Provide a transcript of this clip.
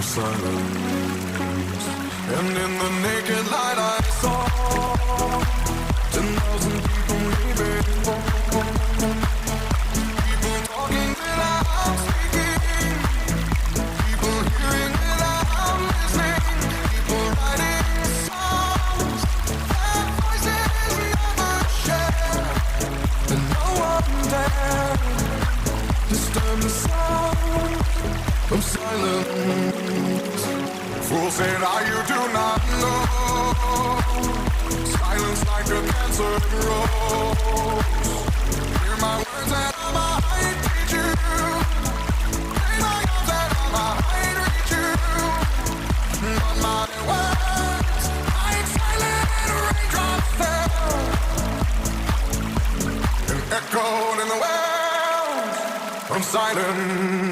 of silence. And in the naked light I saw 10,000 people leaving. People talking without speaking. People hearing without listening. People writing songs that voices never share. And no one dared disturb the sound of silence. Fools say that you do not know. Silence like a cancer grows. Hear my words and I might teach you. Play my arms and I might reach you. But my words like silent raindrops fell and echoed in the wells of silence.